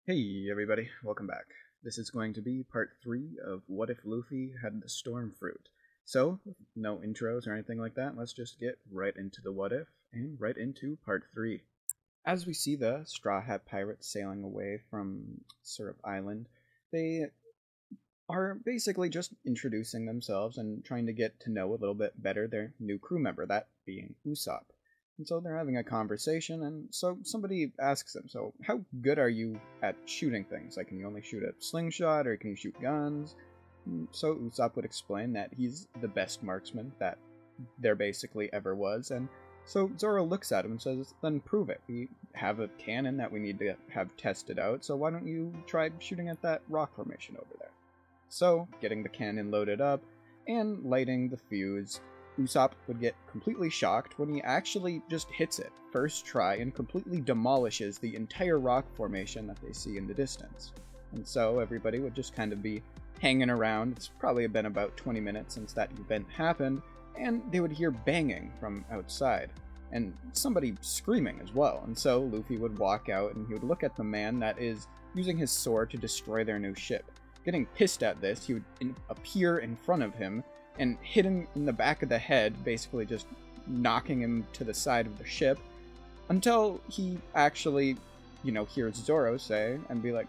Hey everybody, welcome back. This is going to be part 3 of What If Luffy Had the Storm Fruit. So, no intros or anything like that, let's just get right into the what if and right into part 3. As we see the Straw Hat Pirates sailing away from Syrup Island, they are basically just introducing themselves and trying to get to know a little bit better their new crew member, that being Usopp. And so they're having a conversation, and so somebody asks him, so how good are you at shooting things? Like, can you only shoot a slingshot, or can you shoot guns? So Usopp would explain that he's the best marksman that there basically ever was, and so Zoro looks at him and says, then prove it. We have a cannon that we need to have tested out, so why don't you try shooting at that rock formation over there? So, getting the cannon loaded up and lighting the fuse, Usopp would get completely shocked when he actually just hits it, first try, and completely demolishes the entire rock formation that they see in the distance. And so everybody would just kind of be hanging around. It's probably been about 20 minutes since that event happened, and they would hear banging from outside, and somebody screaming as well. And so Luffy would walk out and he would look at the man that is using his sword to destroy their new ship. Getting pissed at this, he would appear in front of him and hit him in the back of the head, basically just knocking him to the side of the ship, until he actually, hears Zoro say and be like,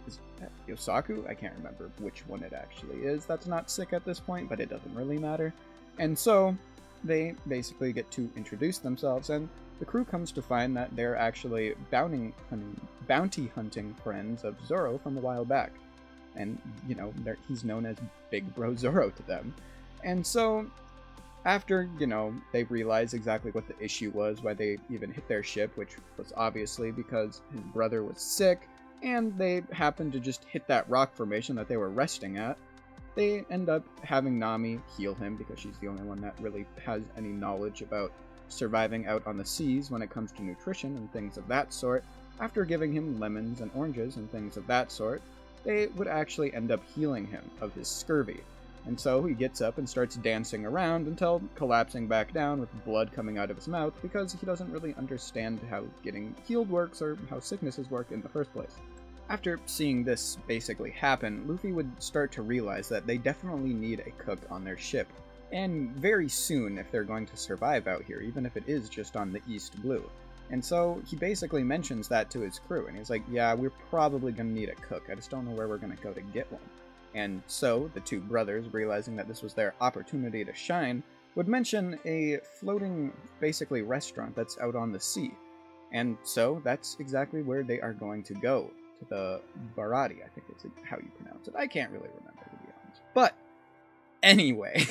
is that Yosaku? I can't remember which one it actually is. That's not sick at this point, but it doesn't really matter. And so they basically get to introduce themselves, and the crew comes to find that they're actually bounty hunting friends of Zoro from a while back. And, he's known as Big Bro Zoro to them. And so, after, they realize exactly what the issue was, why they even hit their ship, which was obviously because his brother was sick, and they happened to just hit that rock formation that they were resting at, they end up having Nami heal him, because she's the only one that really has any knowledge about surviving out on the seas when it comes to nutrition and things of that sort. After giving him lemons and oranges and things of that sort, they would actually end up healing him of his scurvy. And so he gets up and starts dancing around until collapsing back down with blood coming out of his mouth, because he doesn't really understand how getting healed works or how sicknesses work in the first place. After seeing this basically happen, Luffy would start to realize that they definitely need a cook on their ship, and very soon if they're going to survive out here, even if it is just on the East Blue. And so he basically mentions that to his crew, and he's like, yeah, we're probably going to need a cook. I just don't know where we're going to go to get one. And so the two brothers, realizing that this was their opportunity to shine, would mention a floating, basically, restaurant that's out on the sea. And so that's exactly where they are going to go, to the Barati, I think is how you pronounce it. I can't really remember, to be honest. But anyway,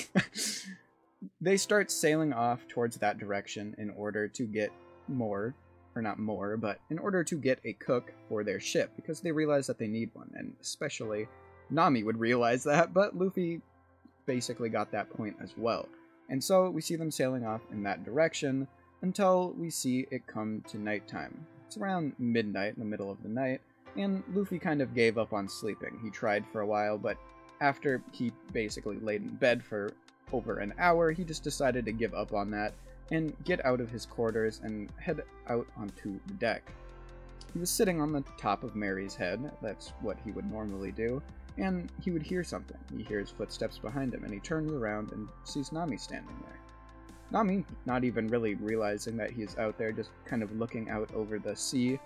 they start sailing off towards that direction in order to get in order to get a cook for their ship, because they realize that they need one, and especially Nami would realize that, but Luffy basically got that point as well. And so we see them sailing off in that direction until we see it come to nighttime. It's around midnight, in the middle of the night, and Luffy kind of gave up on sleeping. He tried for a while, but after he basically laid in bed for over an hour, he just decided to give up on that and get out of his quarters and head out onto the deck. He was sitting on the top of Mary's head, that's what he would normally do, and he would hear something. He hears footsteps behind him, and he turns around and sees Nami standing there. Nami, not even really realizing that he's out there, just kind of looking out over the sea,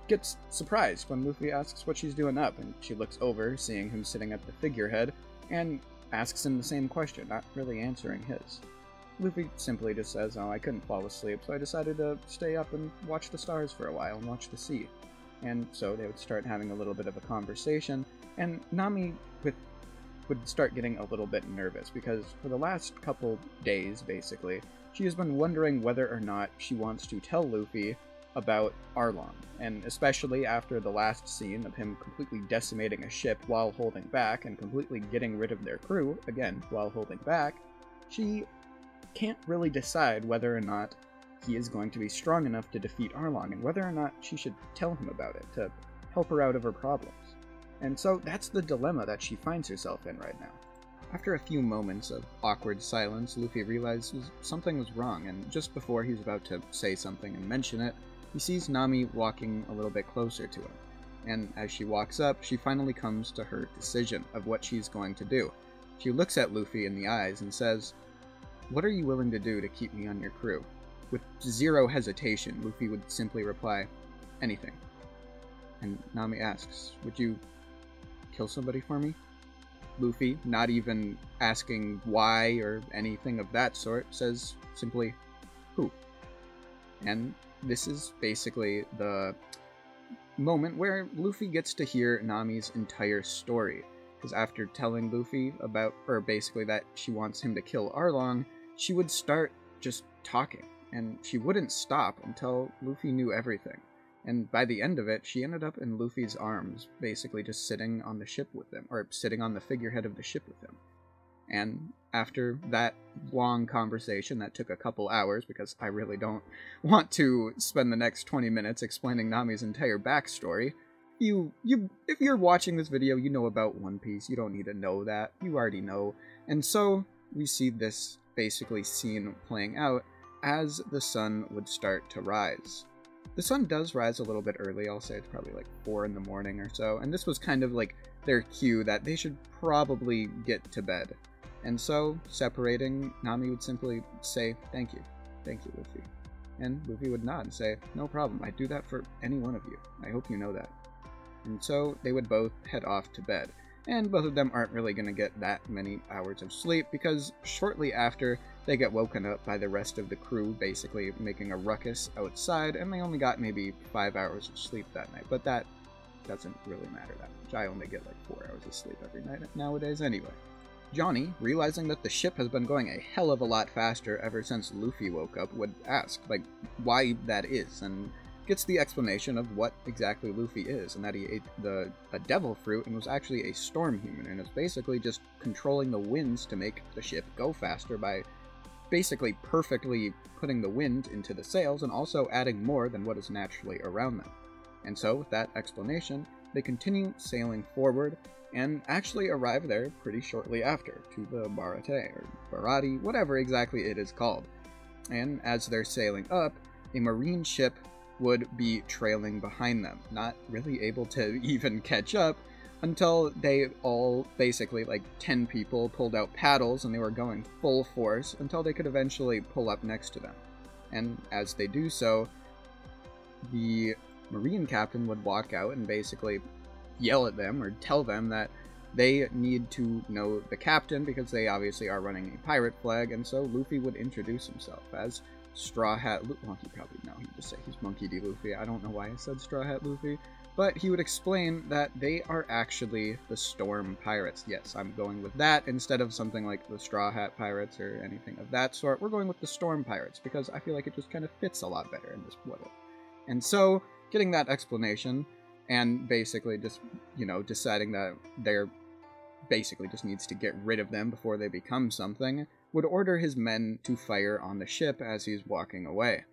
gets surprised when Luffy asks what she's doing up, and she looks over, seeing him sitting at the figurehead, and asks him the same question, not really answering his. Luffy simply just says, oh, I couldn't fall asleep, so I decided to stay up and watch the stars for a while and watch the sea. And so they would start having a little bit of a conversation, and Nami would start getting a little bit nervous, because for the last couple days, basically, she has been wondering whether or not she wants to tell Luffy about Arlong, and especially after the last scene of him completely decimating a ship while holding back, and completely getting rid of their crew, again, while holding back, she can't really decide whether or not he is going to be strong enough to defeat Arlong, and whether or not she should tell him about it to help her out of her problems. And so that's the dilemma that she finds herself in right now. After a few moments of awkward silence, Luffy realizes something was wrong, and just before he's about to say something and mention it, he sees Nami walking a little bit closer to him. and as she walks up, she finally comes to her decision of what she's going to do. She looks at Luffy in the eyes and says, "What are you willing to do to keep me on your crew?" With zero hesitation, Luffy would simply reply, "Anything." And Nami asks, "Would you kill somebody for me?" Luffy, not even asking why or anything of that sort, says simply, "Who?" And this is basically the moment where Luffy gets to hear Nami's entire story. Because after telling Luffy about, or basically that she wants him to kill Arlong, she would start just talking. And she wouldn't stop until Luffy knew everything. And by the end of it, she ended up in Luffy's arms, basically just sitting on the ship with him, or sitting on the figurehead of the ship with him. And after that long conversation that took a couple hours, because I really don't want to spend the next 20 minutes explaining Nami's entire backstory, if you're watching this video, you know about One Piece. You don't need to know that. You already know. And so we see this basically scene playing out as the sun would start to rise. The sun does rise a little bit early. I'll say it's probably like 4 in the morning or so. And this was kind of like their cue that they should probably get to bed. And so, separating, Nami would simply say, "Thank you. Thank you, Luffy." And Luffy would nod and say, "No problem. I'd do that for any one of you. I hope you know that." And so they would both head off to bed. And both of them aren't really going to get that many hours of sleep, because shortly after, they get woken up by the rest of the crew basically making a ruckus outside, and they only got maybe 5 hours of sleep that night. But that doesn't really matter that much. I only get like 4 hours of sleep every night nowadays anyway. Johnny, realizing that the ship has been going a hell of a lot faster ever since Luffy woke up, would ask, like, why that is, and gets the explanation of what exactly Luffy is, and that he ate a devil fruit and was actually a storm human, and is basically just controlling the winds to make the ship go faster by basically perfectly putting the wind into the sails and also adding more than what is naturally around them. And so, with that explanation, they continue sailing forward, and actually arrive there pretty shortly after, to the Barate, or Barati, whatever exactly it is called. And as they're sailing up, a marine ship would be trailing behind them, not really able to even catch up, until they all, basically like 10 people, pulled out paddles and they were going full force until they could eventually pull up next to them. And as they do so, the marine captain would walk out and basically yell at them or tell them that they need to know the captain because they obviously are running a pirate flag. And so Luffy would introduce himself as Straw Hat Luffy. Well, he probably know. He'd just say he's Monkey D. Luffy. I don't know why I said Straw Hat Luffy. But he would explain that they are actually the Storm Pirates. Yes, I'm going with that instead of something like the Straw Hat Pirates or anything of that sort. We're going with the Storm Pirates because I feel like it just kind of fits a lot better in this what if. And so, getting that explanation, and basically just, deciding that they're basically just needs to get rid of them before they become something, would order his men to fire on the ship as he's walking away.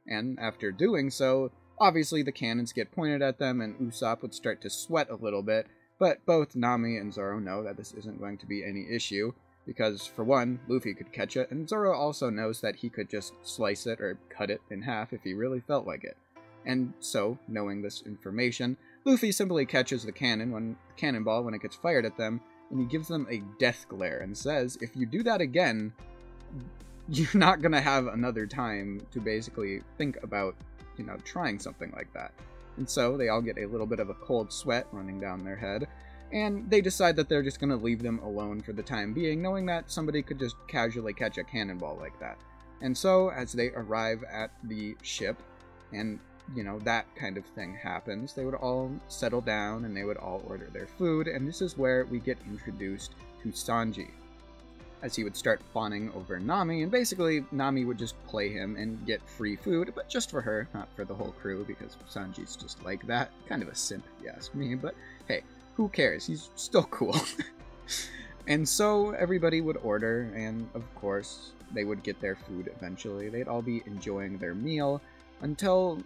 And after doing so, obviously the cannons get pointed at them and Usopp would start to sweat a little bit, but both Nami and Zoro know that this isn't going to be any issue, because for one, Luffy could catch it, and Zoro also knows that he could just slice it or cut it in half if he really felt like it. And so, knowing this information, Luffy simply catches the cannonball when it gets fired at them, and he gives them a death glare and says, if you do that again, you're not gonna have another time to basically think about, trying something like that. And so they all get a little bit of a cold sweat running down their head, and they decide that they're just gonna leave them alone for the time being, knowing that somebody could just casually catch a cannonball like that. And so, as they arrive at the ship, and that kind of thing happens, they would all settle down and they would all order their food, and this is where we get introduced to Sanji, as he would start fawning over Nami, and basically Nami would just play him and get free food, but just for her, not for the whole crew, because Sanji's just like that. Kind of a simp, if you ask me, but hey, who cares? He's still cool. And so everybody would order, and of course, they would get their food eventually. They'd all be enjoying their meal, until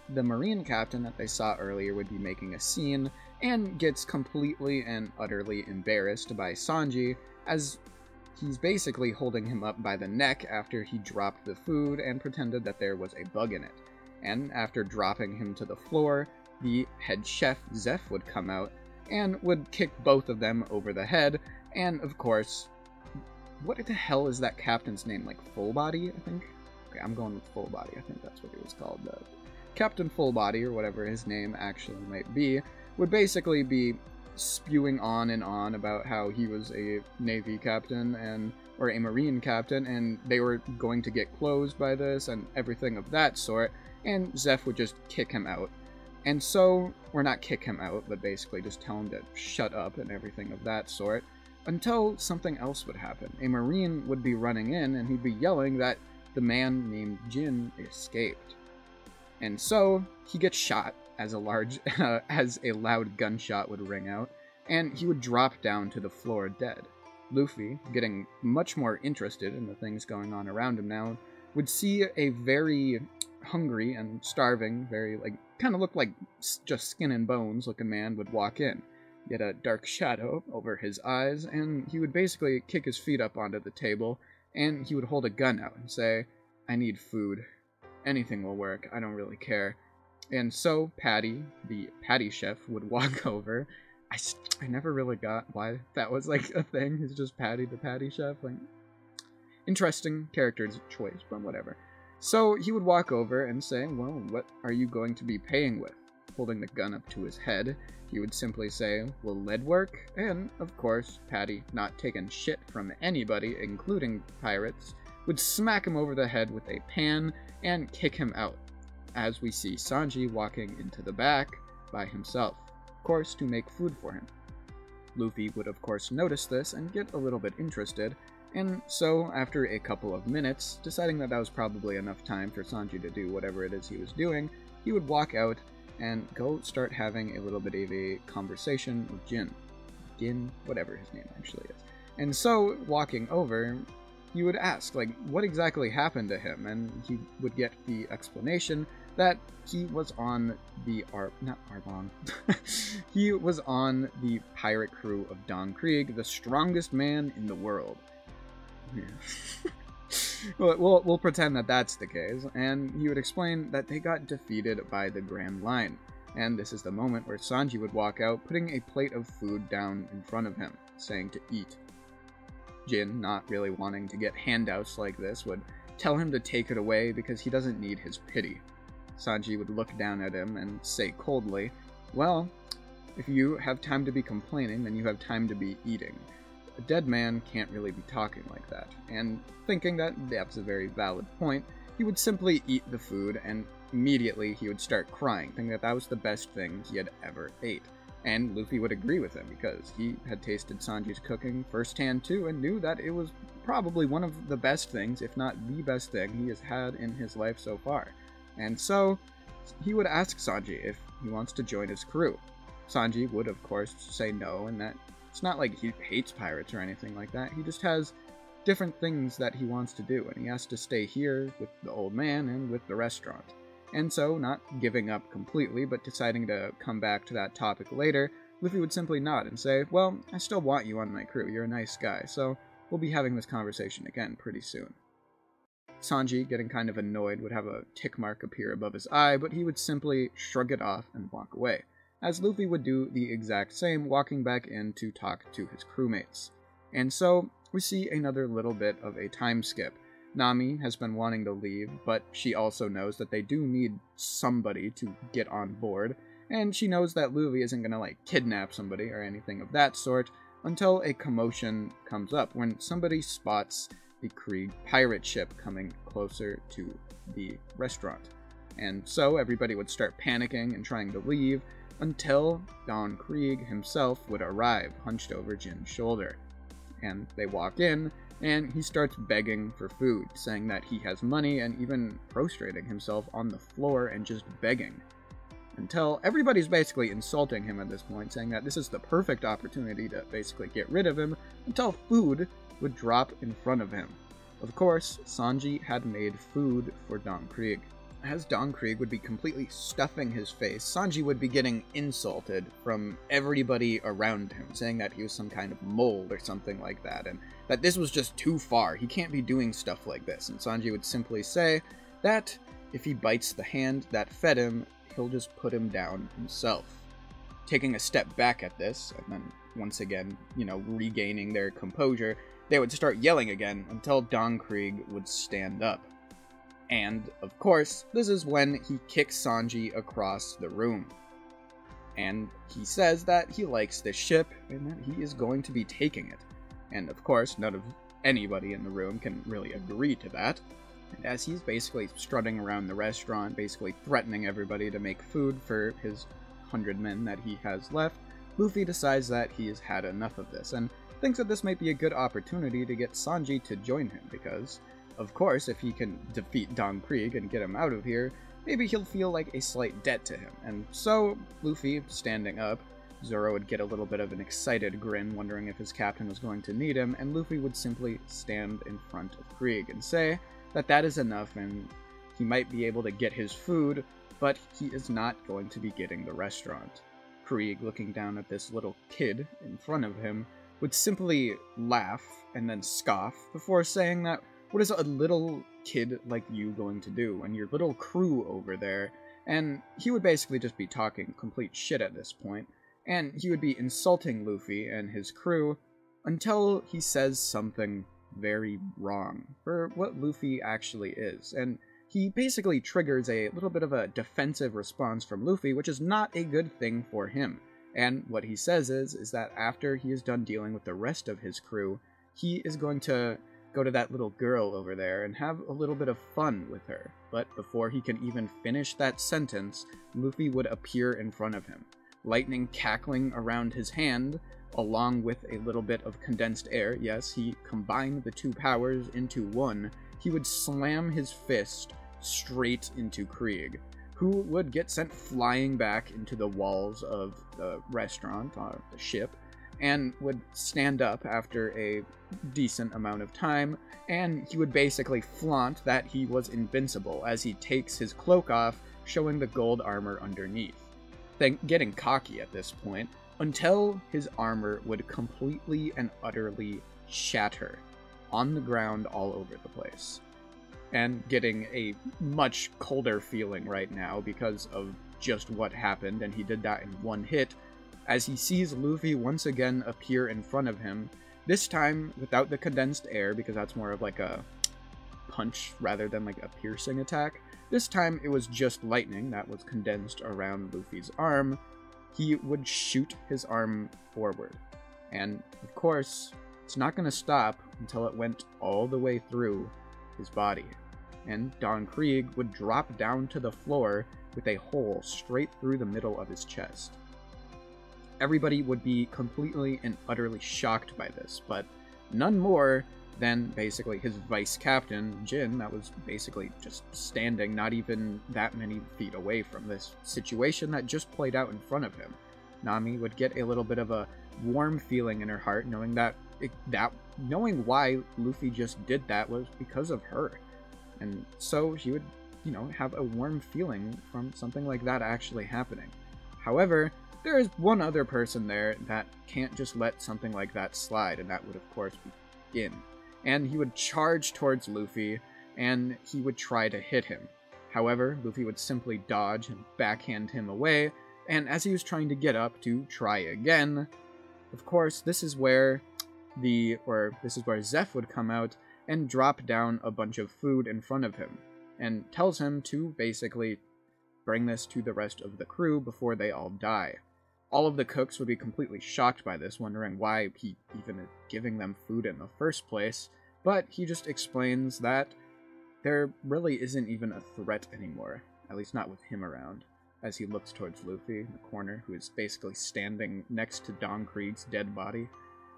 the marine captain that they saw earlier would be making a scene and gets completely and utterly embarrassed by Sanji, as he's basically holding him up by the neck after he dropped the food and pretended that there was a bug in it. And after dropping him to the floor, the head chef, Zeph, would come out and would kick both of them over the head, and of course, what the hell is that captain's name? Like, Fullbody, I think? Okay, I'm going with Fullbody, I think that's what he was called. Captain Fullbody, or whatever his name actually might be, would basically be spewing on and on about how he was a Navy captain or a Marine captain, and they were going to get closed by this and everything of that sort, and Zeph would just kick him out. And so, or not kick him out, but basically just tell him to shut up and everything of that sort, until something else would happen. A Marine would be running in, and he'd be yelling that the man named Jin escaped. And so, he gets shot as a loud gunshot would ring out, and he would drop down to the floor dead. Luffy, getting much more interested in the things going on around him now, would see a very hungry and starving, very, kind of looked like just skin and bones looking man would walk in. He had a dark shadow over his eyes, and he would basically kick his feet up onto the table, and he would hold a gun out and say, "I need food. Anything will work. I don't really care." And so Patty, the patty chef, would walk over. I never really got why that was a thing. He's just Patty the patty chef. Interesting character's choice, but whatever. So he would walk over and say, "Well, what are you going to be paying with?" Holding the gun up to his head, he would simply say, "Will lead work?" And, of course, Patty, not taking shit from anybody, including pirates, would smack him over the head with a pan and kick him out, as we see Sanji walking into the back by himself, of course, to make food for him. Luffy would, of course, notice this and get a little bit interested, and so, after a couple of minutes, deciding that was probably enough time for Sanji to do whatever it is he was doing, he would walk out and go start having a little bit of a conversation with Gin, whatever his name actually is. And so, walking over, he would ask, what exactly happened to him, and he would get the explanation that he was on the he was on the pirate crew of Don Krieg, the strongest man in the world. Yeah. We'll pretend that that's the case, and he would explain that they got defeated by the Grand Line, and this is the moment where Sanji would walk out, putting a plate of food down in front of him, saying to eat. Jin, not really wanting to get handouts like this, would tell him to take it away because he doesn't need his pity. Sanji would look down at him and say coldly, "Well, if you have time to be complaining, then you have time to be eating. A dead man can't really be talking like that." And thinking that that's a very valid point, he would simply eat the food, and immediately he would start crying, thinking that that was the best thing he had ever ate. And Luffy would agree with him, because he had tasted Sanji's cooking firsthand too, and knew that it was probably one of the best things, if not the best thing, he has had in his life so far. And so, he would ask Sanji if he wants to join his crew. Sanji would, of course, say no, and that it's not like he hates pirates or anything like that. He just has different things that he wants to do, and he has to stay here with the old man and with the restaurant. And so, not giving up completely, but deciding to come back to that topic later, Luffy would simply nod and say, "Well, I still want you on my crew. You're a nice guy, so we'll be having this conversation again pretty soon." Sanji, getting kind of annoyed, would have a tick mark appear above his eye, but he would simply shrug it off and walk away, as Luffy would do the exact same, walking back in to talk to his crewmates. And so, we see another little bit of a time skip. Nami has been wanting to leave, but she also knows that they do need somebody to get on board, and she knows that Luffy isn't gonna, kidnap somebody or anything of that sort until a commotion comes up, when somebody spots the Krieg pirate ship coming closer to the restaurant. And so everybody would start panicking and trying to leave, until Don Krieg himself would arrive, hunched over Jin's shoulder. And they walk in, and he starts begging for food, saying that he has money, and even prostrating himself on the floor and just begging. Until everybody's basically insulting him at this point, saying that this is the perfect opportunity to basically get rid of him, until food would drop in front of him. Of course, Sanji had made food for Don Krieg. As Don Krieg would be completely stuffing his face, Sanji would be getting insulted from everybody around him, saying that he was some kind of mole or something like that, and that this was just too far, he can't be doing stuff like this. And Sanji would simply say that if he bites the hand that fed him, he'll just put him down himself. Taking a step back at this, and then once again, regaining their composure, they would start yelling again until Don Krieg would stand up. And, of course, this is when he kicks Sanji across the room. And he says that he likes this ship, and that he is going to be taking it. And, of course, none of anybody in the room can really agree to that. And as he's basically strutting around the restaurant, basically threatening everybody to make food for his 100 men that he has left, Luffy decides that he has had enough of this, and thinks that this might be a good opportunity to get Sanji to join him, because, of course, if he can defeat Don Krieg and get him out of here, maybe he'll feel like a slight debt to him. And so, Luffy, standing up, Zoro would get a little bit of an excited grin, wondering if his captain was going to need him, and Luffy would simply stand in front of Krieg and say that that is enough, and he might be able to get his food, but he is not going to be getting the restaurant. Krieg, looking down at this little kid in front of him, would simply laugh and then scoff before saying that, what is a little kid like you going to do, and your little crew over there? And he would basically just be talking complete shit at this point, and he would be insulting Luffy and his crew until he says something very wrong for what Luffy actually is, and he basically triggers a little bit of a defensive response from Luffy, which is not a good thing for him. And what he says is that after he is done dealing with the rest of his crew, he is going to go to that little girl over there and have a little bit of fun with her. But before he can even finish that sentence, Luffy would appear in front of him, lightning cackling around his hand, along with a little bit of condensed air. Yes, he combined the two powers into one. He would slam his fist straight into Krieg, who would get sent flying back into the walls of the restaurant, the ship, and would stand up after a decent amount of time, and he would basically flaunt that he was invincible as he takes his cloak off, showing the gold armor underneath. Then getting cocky at this point, until his armor would completely and utterly shatter on the ground all over the place. And getting a much colder feeling right now because of just what happened, and he did that in one hit, as he sees Luffy once again appear in front of him, this time without the condensed air, because that's more of like a punch rather than like a piercing attack. This time it was just lightning that was condensed around Luffy's arm. He would shoot his arm forward, and of course, it's not going to stop until it went all the way through his body, and Don Krieg would drop down to the floor with a hole straight through the middle of his chest. Everybody would be completely and utterly shocked by this, but none more than basically his vice captain, Jin, that was basically just standing not even that many feet away from this situation that just played out in front of him. Nami would get a little bit of a warm feeling in her heart, knowing knowing why Luffy just did that was because of her. And so she would, have a warm feeling from something like that actually happening. However, there is one other person there that can't just let something like that slide, and that would of course be Gin. And he would charge towards Luffy, and he would try to hit him. However, Luffy would simply dodge and backhand him away, and as he was trying to get up to try again, of course, this is where Zeph would come out and drop down a bunch of food in front of him, and tells him to basically bring this to the rest of the crew before they all die. All of the cooks would be completely shocked by this, wondering why he even is giving them food in the first place, but he just explains that there really isn't even a threat anymore, at least not with him around, as he looks towards Luffy in the corner, who is basically standing next to Don Krieg's dead body.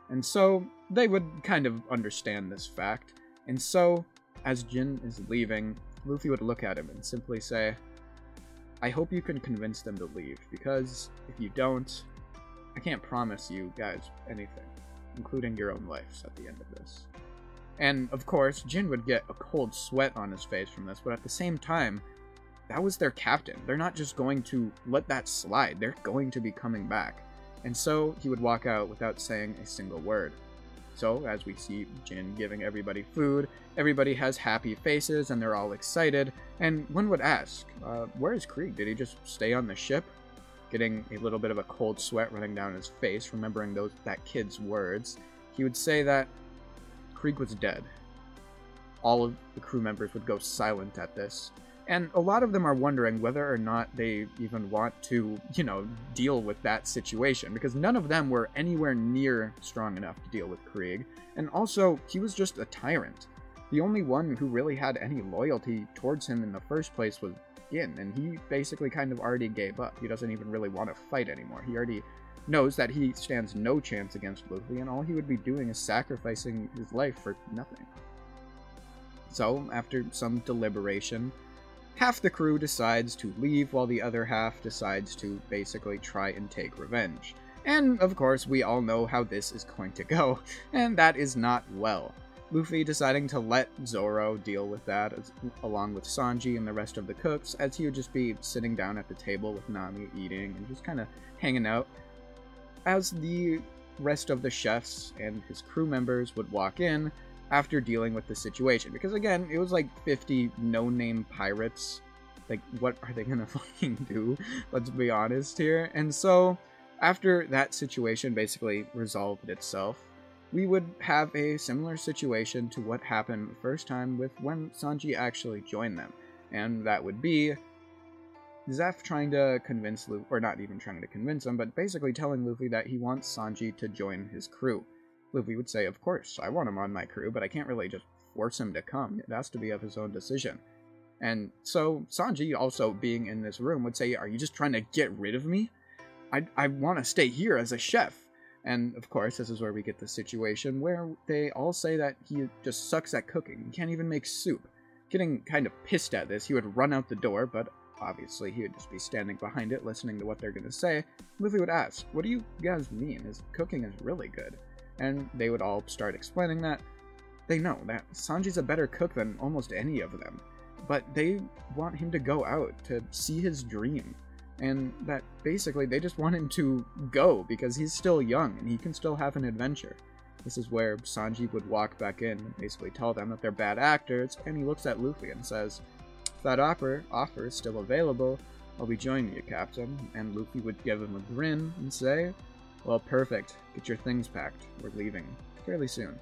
And so they would kind of understand this fact, and so, as Jin is leaving, Luffy would look at him and simply say, I hope you can convince them to leave, because if you don't, I can't promise you guys anything, including your own lives at the end of this. And of course, Jin would get a cold sweat on his face from this, but at the same time, that was their captain. They're not just going to let that slide, they're going to be coming back. And so he would walk out without saying a single word. So, as we see Jin giving everybody food, everybody has happy faces and they're all excited, and one would ask, where's Krieg? Did he just stay on the ship? Getting a little bit of a cold sweat running down his face, remembering that kid's words, he would say that Krieg was dead. All of the crew members would go silent at this, and a lot of them are wondering whether or not they even want to, deal with that situation, because none of them were anywhere near strong enough to deal with Krieg, and also, he was just a tyrant. The only one who really had any loyalty towards him in the first place was Gin, and he basically kind of already gave up. He doesn't even really want to fight anymore. He already knows that he stands no chance against Luffy, and all he would be doing is sacrificing his life for nothing. So, after some deliberation, half the crew decides to leave while the other half decides to basically try and take revenge. And, of course, we all know how this is going to go, and that is not well. Luffy deciding to let Zoro deal with that, along with Sanji and the rest of the cooks, as he would just be sitting down at the table with Nami eating and just kind of hanging out, as the rest of the chefs and his crew members would walk in after dealing with the situation. Because again, it was like 50 no-name pirates. Like, what are they gonna fucking do? Let's be honest here. And so, after that situation basically resolved itself, we would have a similar situation to what happened the first time with when Sanji actually joined them. And that would be Zeph trying to convince Luffy, or not even trying to convince him, but basically telling Luffy that he wants Sanji to join his crew. Luffy would say, of course, I want him on my crew, but I can't really just force him to come. It has to be of his own decision. And so Sanji, also being in this room, would say, are you just trying to get rid of me? I want to stay here as a chef. And of course, this is where we get the situation where they all say that he just sucks at cooking. He can't even make soup. Getting kind of pissed at this, he would run out the door, but obviously he would just be standing behind it, listening to what they're going to say. Luffy would ask, what do you guys mean? His cooking is really good. And they would all start explaining that they know that Sanji's a better cook than almost any of them, but they want him to go out to see his dream, and that basically they just want him to go because he's still young and he can still have an adventure. This is where Sanji would walk back in and basically tell them that they're bad actors, and he looks at Luffy and says, if that offer is still available, I'll be joining you, Captain. And Luffy would give him a grin and say, well, perfect. Get your things packed. We're leaving fairly soon.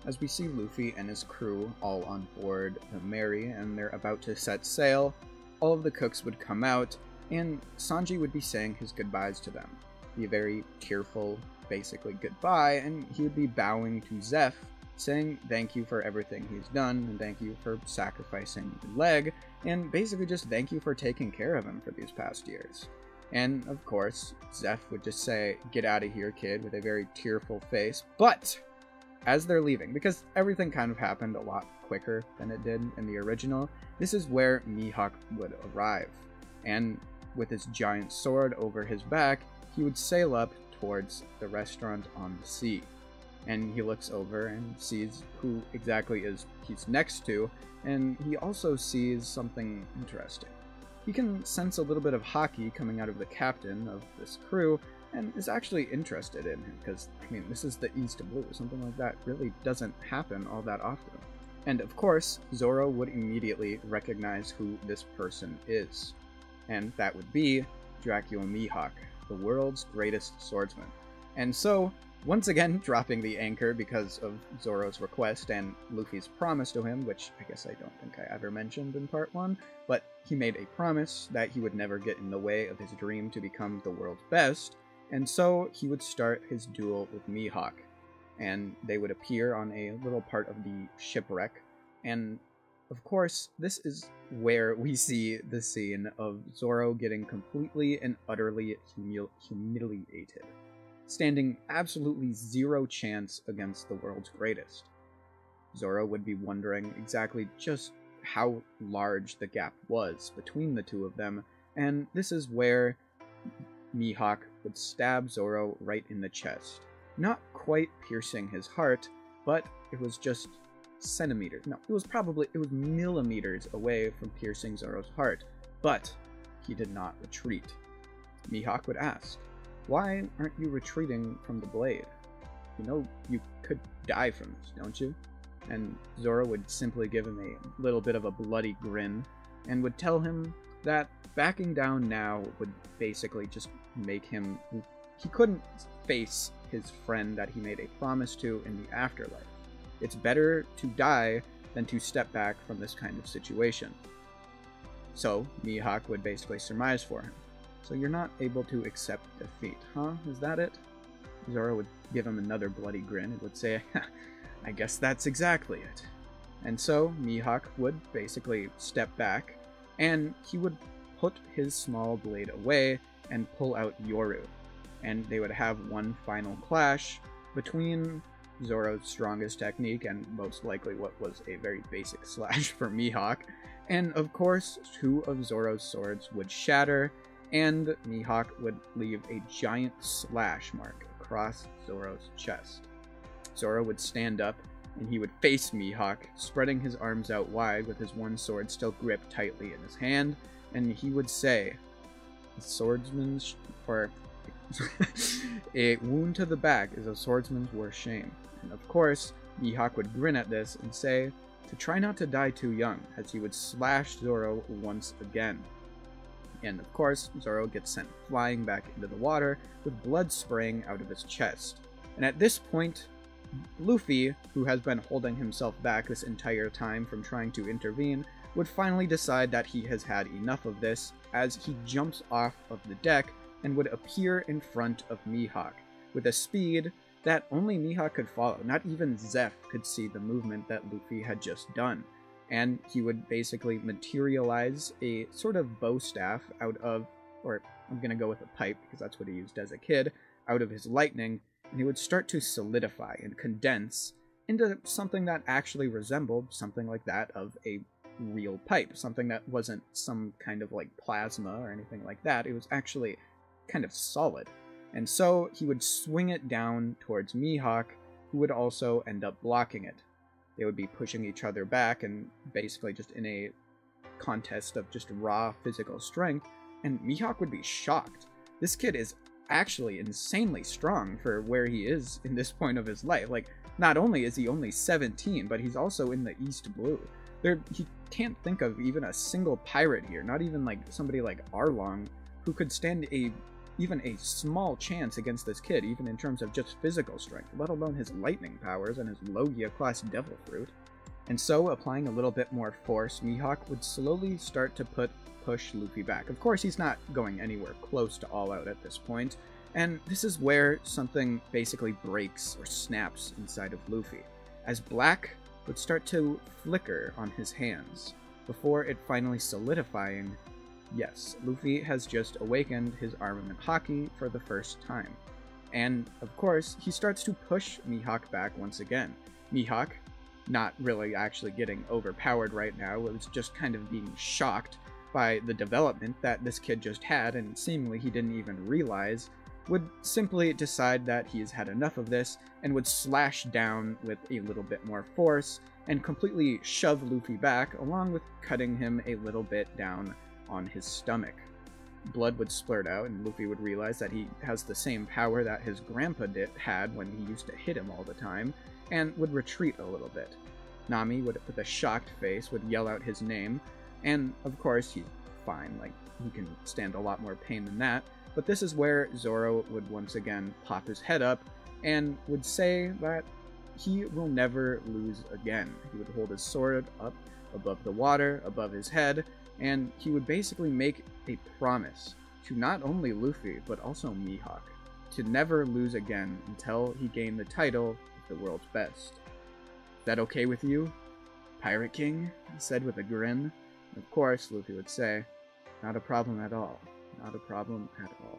As we see Luffy and his crew all on board the Mary and they're about to set sail, all of the cooks would come out and Sanji would be saying his goodbyes to them. Be a very tearful, basically goodbye, and he would be bowing to Zeph, saying thank you for everything he's done, and thank you for sacrificing your leg, and basically just thank you for taking care of him for these past years. And, of course, Zeph would just say, get out of here, kid, with a very tearful face. But, as they're leaving, because everything kind of happened a lot quicker than it did in the original, this is where Mihawk would arrive. And with his giant sword over his back, he would sail up towards the restaurant on the sea. And he looks over and sees who exactly he's next to, and he also sees something interesting. He can sense a little bit of haki coming out of the captain of this crew, and is actually interested in him, because, I mean, this is the East Blue. Something like that really doesn't happen all that often. And of course, Zoro would immediately recognize who this person is. And that would be Dracula Mihawk, the world's greatest swordsman. And so, once again dropping the anchor because of Zoro's request and Luffy's promise to him, which I guess I don't think I ever mentioned in part 1, but he made a promise that he would never get in the way of his dream to become the world's best, and so he would start his duel with Mihawk. And they would appear on a little part of the shipwreck, and of course, this is where we see the scene of Zoro getting completely and utterly humiliated, standing absolutely zero chance against the world's greatest. Zoro would be wondering exactly just how large the gap was between the two of them, and this is where Mihawk would stab Zoro right in the chest. Not quite piercing his heart, but it was just centimeters. No, it was millimeters away from piercing Zoro's heart, but he did not retreat. Mihawk would ask, why aren't you retreating from the blade? You know, you could die from this, don't you? And Zoro would simply give him a little bit of a bloody grin and would tell him that backing down now would basically just make him... He couldn't face his friend that he made a promise to in the afterlife. It's better to die than to step back from this kind of situation. So, Mihawk would basically surmise for him. So you're not able to accept defeat, huh? Is that it? Zoro would give him another bloody grin and would say, I guess that's exactly it. And so Mihawk would basically step back, and he would put his small blade away and pull out Yoru. And they would have one final clash between Zoro's strongest technique and most likely what was a very basic slash for Mihawk. And of course, two of Zoro's swords would shatter, and Mihawk would leave a giant slash mark across Zoro's chest. Zoro would stand up, and he would face Mihawk, spreading his arms out wide with his one sword still gripped tightly in his hand, and he would say, a swordsman's... or... a wound to the back is a swordsman's worst shame. And of course, Mihawk would grin at this and say to try not to die too young, as he would slash Zoro once again. And of course, Zoro gets sent flying back into the water with blood spraying out of his chest. And at this point, Luffy, who has been holding himself back this entire time from trying to intervene, would finally decide that he has had enough of this, as he jumps off of the deck and would appear in front of Mihawk, with a speed that only Mihawk could follow. Not even Zeph could see the movement that Luffy had just done. And he would basically materialize a sort of bow staff out of, or I'm going to go with a pipe because that's what he used as a kid, out of his lightning, and he would start to solidify and condense into something that actually resembled something like that of a real pipe, something that wasn't some kind of like plasma or anything like that. It was actually kind of solid. And so he would swing it down towards Mihawk, who would also end up blocking it. They would be pushing each other back and basically just in a contest of just raw physical strength, and Mihawk would be shocked. This kid is actually insanely strong for where he is in this point of his life. Like, not only is he only 17, but he's also in the East Blue. He can't think of even a single pirate here, not even like somebody like Arlong, who could stand even a small chance against this kid, even in terms of just physical strength, let alone his lightning powers and his Logia-class Devil Fruit. And so, applying a little bit more force, Mihawk would slowly start to push Luffy back. Of course, he's not going anywhere close to All Out at this point, and this is where something basically breaks or snaps inside of Luffy, as black would start to flicker on his hands, before it finally solidifying. Yes, Luffy has just awakened his armament haki for the first time. And, of course, he starts to push Mihawk back once again. Mihawk, not really actually getting overpowered right now, was just kind of being shocked by the development that this kid just had, and seemingly he didn't even realize, would simply decide that he's had enough of this, and would slash down with a little bit more force, and completely shove Luffy back, along with cutting him a little bit down on his stomach. Blood would splurt out, and Luffy would realize that he has the same power that his grandpa had when he used to hit him all the time, and would retreat a little bit. Nami, with a shocked face, would yell out his name, and of course he's fine, like, he can stand a lot more pain than that, but this is where Zoro would once again pop his head up, and would say that he will never lose again. He would hold his sword up above the water, above his head, and he would basically make a promise to not only Luffy, but also Mihawk, to never lose again until he gained the title of the world's best. Is that okay with you, Pirate King? He said with a grin. Of course, Luffy would say, not a problem at all. Not a problem at all.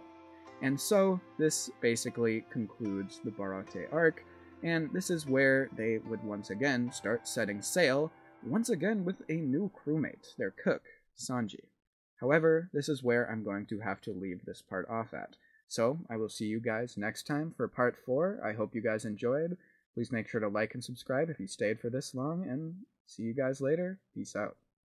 And so, this basically concludes the Barate arc, and this is where they would once again start setting sail, once again with a new crewmate, their cook, Sanji. However, this is where I'm going to have to leave this part off at. So, I will see you guys next time for part 4. I hope you guys enjoyed. Please make sure to like and subscribe if you stayed for this long, and see you guys later. Peace out.